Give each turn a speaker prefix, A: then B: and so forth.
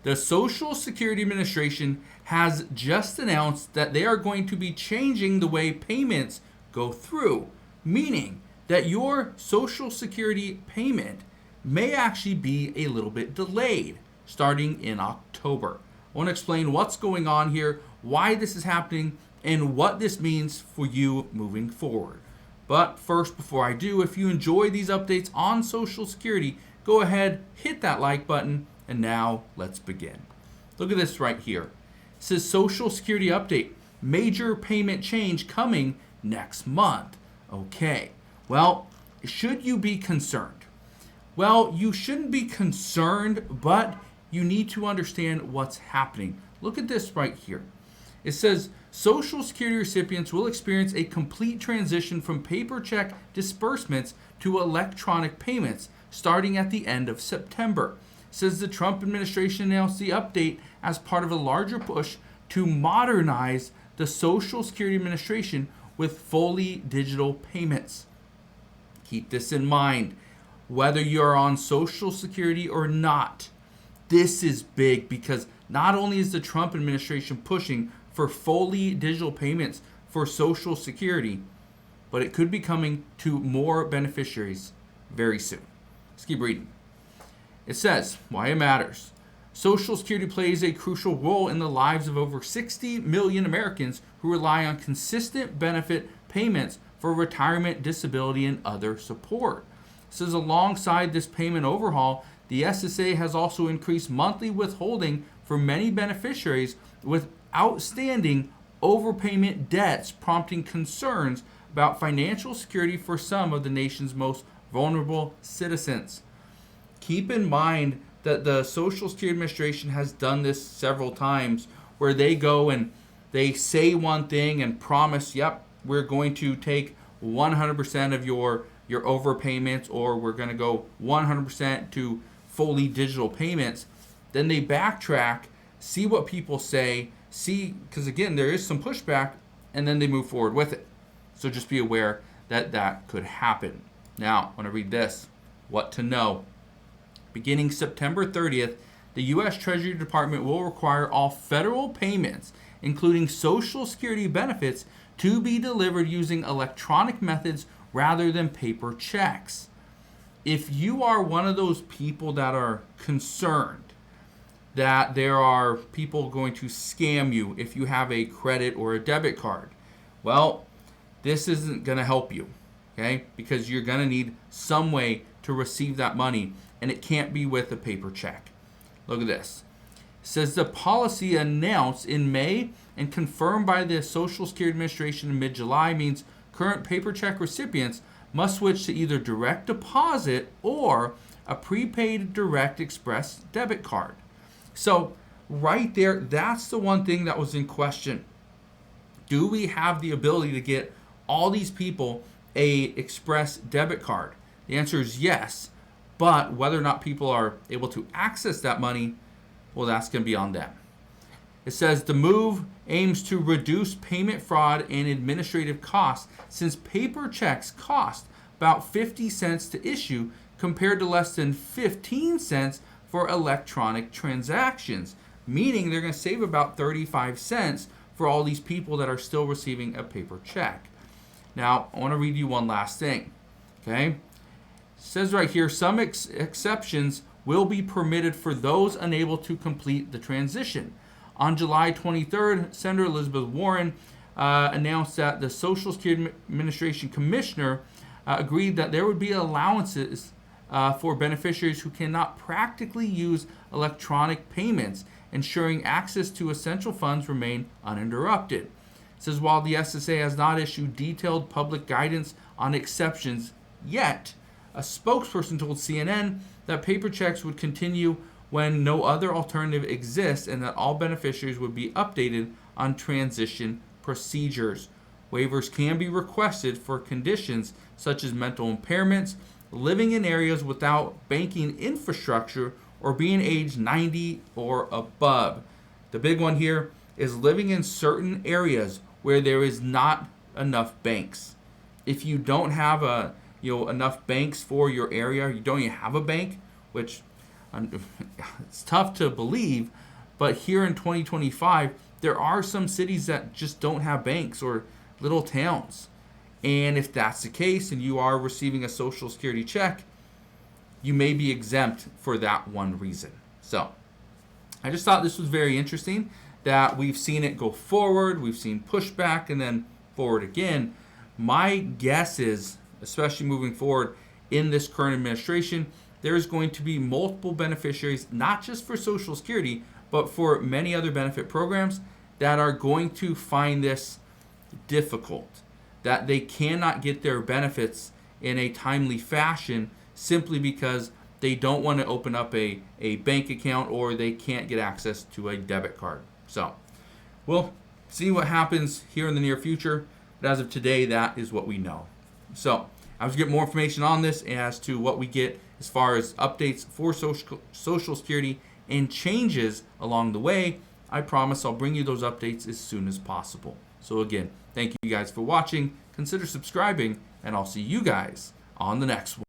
A: The Social Security Administration has just announced that they are going to be changing the way payments go through, meaning that your Social Security payment may actually be a little bit delayed starting in October. I want to explain what's going on here, why this is happening, and what this means for you moving forward. But first, before I do, if you enjoy these updates on Social Security, go ahead, hit that like button, and now let's begin. Look at this right here. It says Social Security update, major payment change coming next month. Okay, well, should you be concerned? Well, you shouldn't be concerned, but you need to understand what's happening. Look at this right here. It says Social Security recipients will experience a complete transition from paper check disbursements to electronic payments starting at the end of September. It says the Trump administration announced the update as part of a larger push to modernize the Social Security Administration with fully digital payments. Keep this in mind, whether you're on Social Security or not. This is big because not only is the Trump administration pushing for fully digital payments for Social Security, but it could be coming to more beneficiaries very soon. Let's keep reading. It says, why it matters. Social Security plays a crucial role in the lives of over 60 million Americans who rely on consistent benefit payments for retirement, disability, and other support. It says alongside this payment overhaul, the SSA has also increased monthly withholding for many beneficiaries with outstanding overpayment debts, prompting concerns about financial security for some of the nation's most vulnerable citizens. Keep in mind that the Social Security Administration has done this several times where they go and they say one thing and promise, yep, we're going to take 100% of your overpayments, or we're going to go 100% to fully digital payments. Then they backtrack, see what people say, because again, there is some pushback, and then they move forward with it. So just be aware that that could happen. Now, I want to read this. What to know. Beginning September 30th, the U.S. Treasury Department will require all federal payments, including Social Security benefits, to be delivered using electronic methods rather than paper checks. If you are one of those people that are concerned that there are people going to scam you if you have a credit or a debit card, well, this isn't going to help you, okay? Because you're going to need some way to receive that money, and it can't be with a paper check. Look at this. It says the policy announced in May and confirmed by the Social Security Administration in mid-July means current paper check recipients must switch to either direct deposit or a prepaid direct express debit card. So right there, that's the one thing that was in question. Do we have the ability to get all these people a express debit card? The answer is yes, but whether or not people are able to access that money, well, that's going to be on them. It says the move aims to reduce payment fraud and administrative costs since paper checks cost about 50 cents to issue compared to less than 15 cents for electronic transactions, meaning they're going to save about 35 cents for all these people that are still receiving a paper check. Now, I want to read you one last thing, okay? It says right here, some exceptions will be permitted for those unable to complete the transition. On July 23rd, Senator Elizabeth Warren announced that the Social Security Administration Commissioner agreed that there would be allowances for beneficiaries who cannot practically use electronic payments, ensuring access to essential funds remain uninterrupted. It says while the SSA has not issued detailed public guidance on exceptions yet, a spokesperson told CNN that paper checks would continue when no other alternative exists and that all beneficiaries would be updated on transition procedures. Waivers can be requested for conditions such as mental impairments, living in areas without banking infrastructure, or being age 90 or above. The big one here is living in certain areas where there is not enough banks. If you don't have enough banks for your area, you don't even have a bank, which It's tough to believe, but here in 2025, there are some cities that just don't have banks, or little towns. And if that's the case and you are receiving a Social Security check, you may be exempt for that one reason. So I just thought this was very interesting that we've seen it go forward, we've seen pushback, and then forward again. My guess is, especially moving forward in this current administration, there's going to be multiple beneficiaries, not just for Social Security, but for many other benefit programs that are going to find this difficult, that they cannot get their benefits in a timely fashion simply because they don't want to open up a bank account, or they can't get access to a debit card. So we'll see what happens here in the near future, but as of today, that is what we know. So I was getting more information on this as to what we get as far as updates for Social Security and changes along the way. I promise I'll bring you those updates as soon as possible. So again, thank you guys for watching. Consider subscribing, and I'll see you guys on the next one.